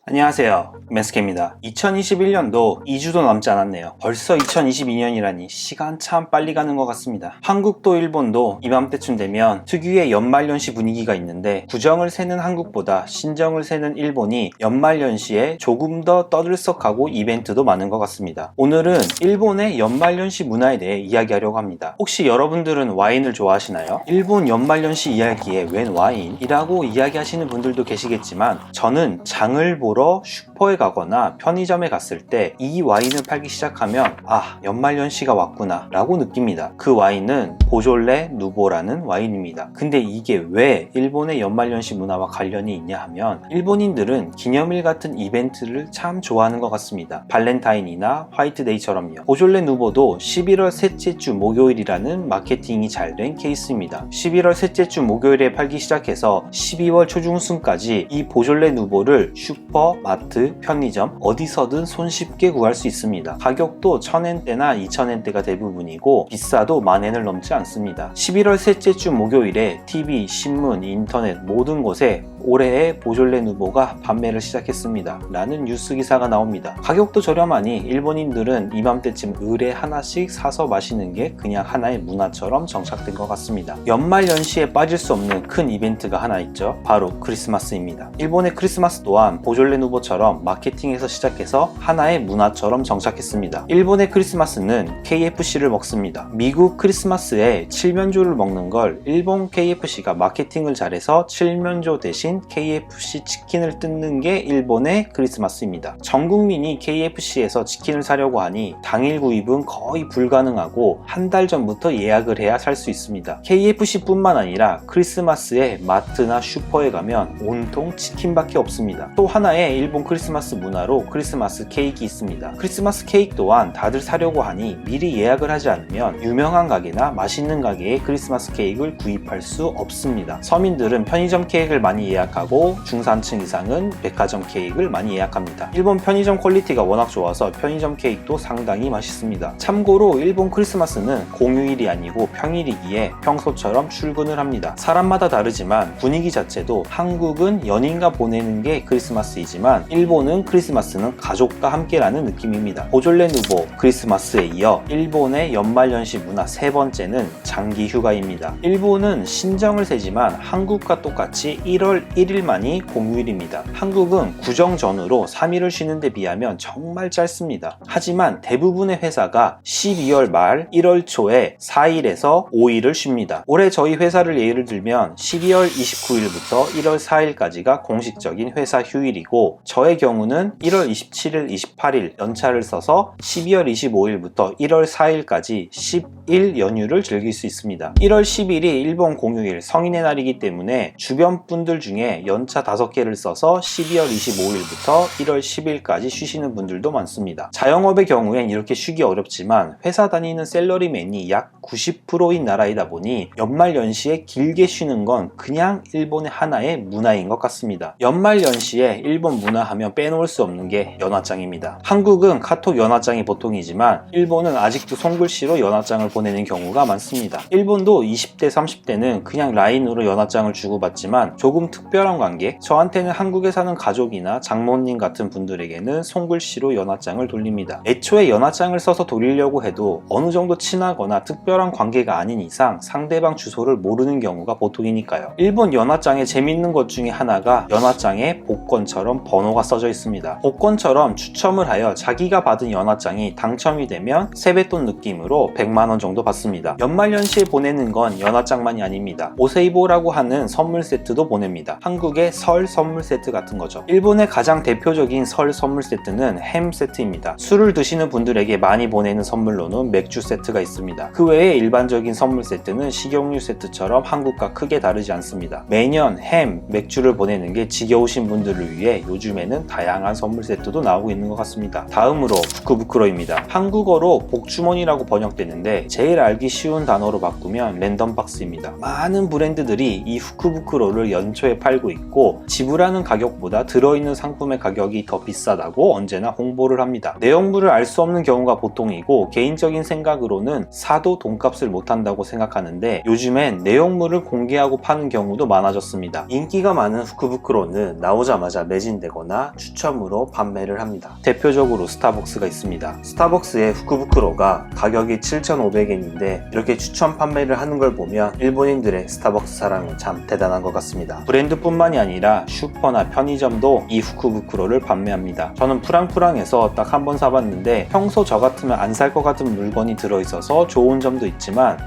안녕하세요, 메스케입니다. 2021년도 2주도 남지 않았네요. 벌써 2022년이라니 시간 참 빨리 가는 것 같습니다. 한국도 일본도 이맘때쯤 되면 특유의 연말연시 분위기가 있는데, 구정을 세는 한국보다 신정을 세는 일본이 연말연시에 조금 더 떠들썩하고 이벤트도 많은 것 같습니다. 오늘은 일본의 연말연시 문화에 대해 이야기하려고 합니다. 혹시 여러분들은 와인을 좋아하시나요? 일본 연말연시 이야기에 웬 와인이라고 이야기하시는 분들도 계시겠지만, 저는 장을 보러 슈퍼에 가거나 편의점에 갔을 때 이 와인을 팔기 시작하면 연말연시가 왔구나 라고 느낍니다. 그 와인은 보졸레 누보라는 와인입니다. 근데 이게 왜 일본의 연말연시 문화와 관련이 있냐 하면, 일본인들은 기념일 같은 이벤트를 참 좋아하는 것 같습니다. 발렌타인이나 화이트데이처럼요. 보졸레 누보도 11월 셋째 주 목요일이라는 마케팅이 잘 된 케이스입니다. 11월 셋째 주 목요일에 팔기 시작해서 12월 초중순까지 이 보졸레 누보를 슈퍼, 마트, 편의점 어디서든 손쉽게 구할 수 있습니다. 가격도 1000엔대나 2000엔대가 대부분이고 비싸도 10,000엔을 넘지 않습니다. 11월 셋째 주 목요일에 TV, 신문, 인터넷 모든 곳에 올해의 보졸레 누보가 판매를 시작했습니다 라는 뉴스 기사가 나옵니다. 가격도 저렴하니 일본인들은 이맘때쯤 의뢰 하나씩 사서 마시는 게 그냥 하나의 문화처럼 정착된 것 같습니다. 연말연시에 빠질 수 없는 큰 이벤트가 하나 있죠. 바로 크리스마스입니다. 일본의 크리스마스 또한 보졸레 누보처럼 마케팅에서 시작해서 하나의 문화처럼 정착했습니다. 일본의 크리스마스는 KFC를 먹습니다. 미국 크리스마스에 칠면조를 먹는 걸 일본 KFC가 마케팅을 잘해서 칠면조 대신 KFC 치킨을 뜯는 게 일본의 크리스마스입니다. 전 국민이 KFC에서 치킨을 사려고 하니 당일 구입은 거의 불가능하고 한 달 전부터 예약을 해야 살 수 있습니다. KFC 뿐만 아니라 크리스마스에 마트나 슈퍼에 가면 온통 치킨밖에 없습니다. 또 하나의 일본 크리스마스 문화로 크리스마스 케이크 있습니다. 크리스마스 케이크 또한 다들 사려고 하니 미리 예약을 하지 않으면 유명한 가게나 맛있는 가게의 크리스마스 케이크를 구입할 수 없습니다. 서민들은 편의점 케이크를 많이 예약하고 중산층 이상은 백화점 케이크를 많이 예약합니다. 일본 편의점 퀄리티가 워낙 좋아서 편의점 케이크도 상당히 맛있습니다. 참고로 일본 크리스마스는 공휴일이 아니고 평일이기에 평소처럼 출근을 합니다. 사람마다 다르지만 분위기 자체도 한국은 연인과 보내는 게 크리스마스이지만 일본은 크리스마스는 가족과 함께라는 느낌입니다. 보졸레 누보 크리스마스에 이어 일본의 연말연시 문화 세 번째는 장기 휴가입니다. 일본은 신정을 세지만 한국과 똑같이 1월 1일만이 공휴일입니다. 한국은 구정 전후로 3일을 쉬는 데 비하면 정말 짧습니다. 하지만 대부분의 회사가 12월 말 1월 초에 4일에서 5일을 쉽니다. 올해 저희 회사를 예를 들면 12월 29일부터 1월 4일까지가 공식적인 회사 휴일이고, 저의 경우는 1월 27일, 28일 연차를 써서 12월 25일부터 1월 4일까지 10일 연휴를 즐길 수 있습니다. 1월 10일이 일본 공휴일 성인의 날이기 때문에 주변 분들 중에 연차 5개를 써서 12월 25일부터 1월 10일까지 쉬시는 분들도 많습니다. 자영업의 경우엔 이렇게 쉬기 어렵지만 회사 다니는 샐러리맨이 약 90%인 나라이다 보니 연말연시에 길게 쉬는 건 그냥 일본의 하나의 문화인 것 같습니다. 연말연시에 일본 문화하면 빼놓을 수 없는 게 연화장입니다. 한국은 카톡 연화장이 보통이지만 일본은 아직도 손글씨로 연화장을 보내는 경우가 많습니다. 일본도 20대, 30대는 그냥 라인으로 연화장을 주고받지만 조금 특별한 관계, 저한테는 한국에 사는 가족이나 장모님 같은 분들에게는 손글씨로 연화장을 돌립니다. 애초에 연화장을 써서 돌리려고 해도 어느 정도 친하거나 특별한 관계가 아닌 이상 상대방 주소를 모르는 경우가 보통이니까요. 일본 연화장의 재밌는 것 중에 하나가 연화장에 복권처럼 번호가 써져 있습니다. 복권처럼 추첨을 하여 자기가 받은 연화장이 당첨이 되면 세뱃돈 느낌으로 100만원 정도 받습니다. 연말연시에 보내는 건 연화장만이 아닙니다. 오세이보라고 하는 선물 세트도 보냅니다. 한국의 설 선물 세트 같은 거죠. 일본의 가장 대표적인 설 선물 세트는 햄 세트입니다. 술을 드시는 분들에게 많이 보내는 선물로는 맥주 세트가 있습니다. 그 외에 일반적인 선물 세트는 식용유 세트처럼 한국과 크게 다르지 않습니다. 매년 햄, 맥주를 보내는 게 지겨우신 분들을 위해 요즘에는 다양한 선물 세트도 나오고 있는 것 같습니다. 다음으로 후크부크로입니다. 한국어로 복주머니라고 번역되는데 제일 알기 쉬운 단어로 바꾸면 랜덤박스입니다. 많은 브랜드들이 이 후크부크로를 연초에 팔 팔고 있고 지불하는 가격보다 들어있는 상품의 가격이 더 비싸다고 언제나 홍보를 합니다. 내용물을 알 수 없는 경우가 보통이고 개인적인 생각으로는 사도 돈값을 못한다고 생각하는데 요즘엔 내용물을 공개하고 파는 경우도 많아졌습니다. 인기가 많은 후크부크로는 나오자마자 매진되거나 추첨으로 판매를 합니다. 대표적으로 스타벅스가 있습니다. 스타벅스의 후크부크로가 가격이 7,500엔인데 이렇게 추천 판매를 하는 걸 보면 일본인들의 스타벅스 사랑은 참 대단한 것 같습니다. 브랜드뿐만이 아니라 슈퍼나 편의점도 이 후크부크로를 판매합니다. 저는 프랑프랑에서 딱 한 번 사봤는데 평소 저 같으면 안 살 것 같은 물건이 들어있어서 좋은 점도 있지만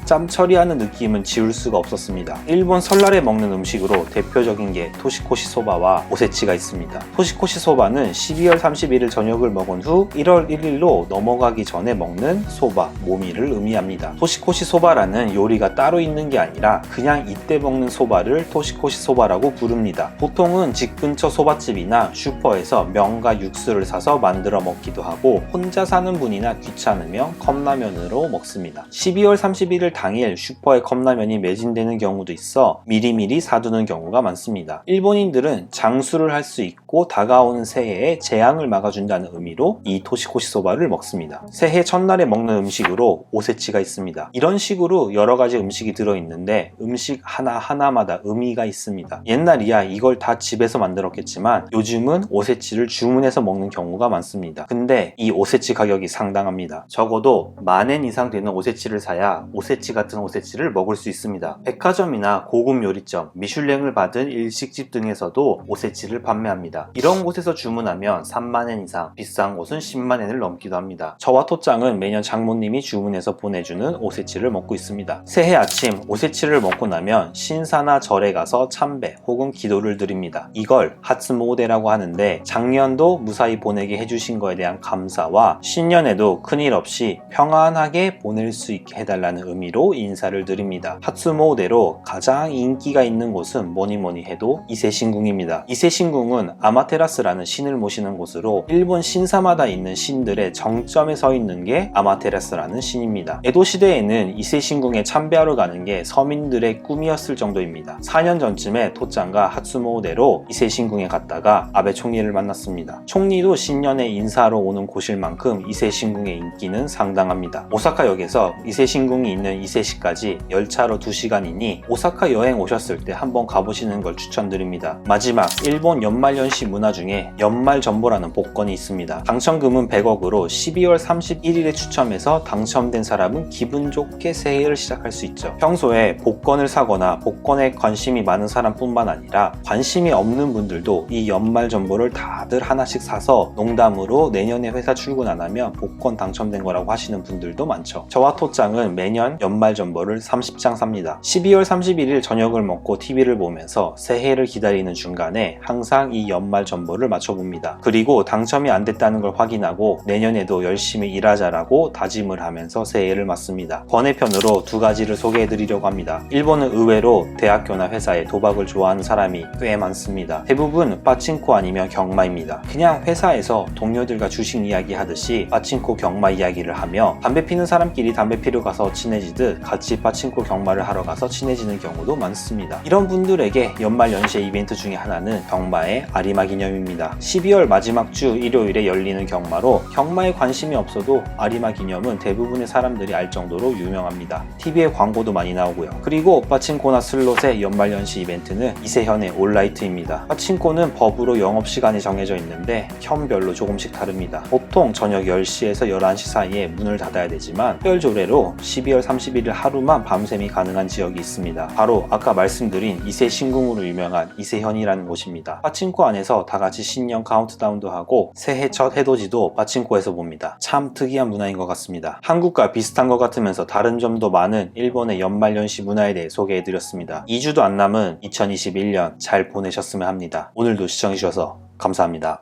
짬 처리하는 느낌은 지울 수가 없었습니다. 일본 설날에 먹는 음식으로 대표적인 게 토시코시 소바와 오세치가 있습니다. 토시코시 소바는 12월 31일 저녁을 먹은 후 1월 1일로 넘어가기 전에 먹는 소바, 모미를 의미합니다. 토시코시 소바라는 요리가 따로 있는 게 아니라 그냥 이때 먹는 소바를 토시코시 소바라고 부릅니다. 보통은 집 근처 소바집이나 슈퍼에서 면과 육수를 사서 만들어 먹기도 하고 혼자 사는 분이나 귀찮으면 컵라면으로 먹습니다. 12월 31일 당일 슈퍼에 컵라면이 매진되는 경우도 있어 미리미리 사두는 경우가 많습니다. 일본인들은 장수를 할 수 있고 다가오는 새해에 재앙을 막아준다는 의미로 이 토시코시 소바를 먹습니다. 새해 첫날에 먹는 음식으로 오세치가 있습니다. 이런 식으로 여러 가지 음식이 들어있는데 음식 하나하나마다 의미가 있습니다. 옛날이야 이걸 다 집에서 만들었겠지만 요즘은 오세치를 주문해서 먹는 경우가 많습니다. 근데 이 오세치 가격이 상당합니다. 적어도 10,000엔 이상 되는 오세치를 사야 오세치 같은 오세치를 먹을 수 있습니다. 백화점이나 고급 요리점, 미슐랭을 받은 일식집 등에서도 오세치를 판매합니다. 이런 곳에서 주문하면 30,000엔 이상, 비싼 곳은 100,000엔을 넘기도 합니다. 저와 토짱은 매년 장모님이 주문해서 보내주는 오세치를 먹고 있습니다. 새해 아침 오세치를 먹고 나면 신사나 절에 가서 참배 혹은 기도를 드립니다. 이걸 하츠모데라고 하는데 작년도 무사히 보내게 해주신 거에 대한 감사와 신년에도 큰일 없이 평안하게 보낼 수 있게 해달라는 의미로 인사를 드립니다. 하츠모데로 가장 인기가 있는 곳은 뭐니뭐니 해도 이세신궁입니다. 이세신궁은 아마테라스라는 신을 모시는 곳으로 일본 신사마다 있는 신들의 정점에 서 있는 게 아마테라스라는 신입니다. 에도 시대에는 이세신궁에 참배하러 가는 게 서민들의 꿈이었을 정도입니다. 4년 전쯤에 토짱과 하츠모데로 이세신궁에 갔다가 아베 총리를 만났습니다. 총리도 신년에 인사하러 오는 곳일 만큼 이세신궁의 인기는 상당합니다. 오사카역에서 이세신궁이 있는 이세시까지 열차로 2시간이니 오사카 여행 오셨을 때 한번 가보시는 걸 추천드립니다. 마지막 일본 연말연시 문화 중에 연말전보라는 복권이 있습니다. 당첨금은 100억으로 12월 31일에 추첨해서 당첨된 사람은 기분 좋게 새해를 시작할 수 있죠. 평소에 복권을 사거나 복권에 관심이 많은 사람뿐만 아니라 관심이 없는 분들도 이 연말전보를 다들 하나씩 사서 농담으로 내년에 회사 출근 안 하면 복권 당첨된 거라고 하시는 분들도 많죠. 저와 토짱은 매년 연말전보를 30장 삽니다. 12월 31일 저녁을 먹고 TV를 보면서 새해를 기다리는 중간에 항상 이 연말전보를 맞춰봅니다. 그리고 당첨이 안 됐다는 걸 확인하고 내년에도 열심히 일하자라고 다짐을 하면서 새해를 맞습니다. 번외편으로 2가지를 소개해드리려고 합니다. 일본은 의외로 대학교나 회사에 도박을 좋아하는 사람이 꽤 많습니다. 대부분 빠친코 아니면 경마입니다. 그냥 회사에서 동료들과 주식 이야기 하듯이 빠친코 경마 이야기를 하며 담배 피는 사람끼리 담배 피러 가서 친해지듯 같이 빠친코 경마를 하러 가서 친해지는 경우도 많습니다. 이런 분들에게 연말연시의 이벤트 중에 하나는 경마의 아리마 기념입니다. 12월 마지막 주 일요일에 열리는 경마로 경마에 관심이 없어도 아리마 기념은 대부분의 사람들이 알 정도로 유명합니다. TV에 광고도 많이 나오고요. 그리고 빠친코나 슬롯의 연말연시 이벤트는 이세현의 올라이트입니다. 빠친코는 법으로 영업시간이 정해져 있는데 현별로 조금씩 다릅니다. 보통 저녁 10시에서 11시 사이에 문을 닫아야 되지만 특별조례로 12월 31일 하루만 밤샘이 가능한 지역이 있습니다. 바로 아까 말씀드린 이세신궁으로 유명한 이세현이라는 곳입니다. 빠친코 안에서 다같이 신년 카운트다운도 하고 새해 첫 해돋이도 빠친코에서 봅니다. 참 특이한 문화인 것 같습니다. 한국과 비슷한 것 같으면서 다른 점도 많은 일본의 연말연시 문화에 대해 소개해드렸습니다. 2주도 안 남은 2021년 잘 보내셨으면 합니다. 오늘도 시청해주셔서 감사합니다.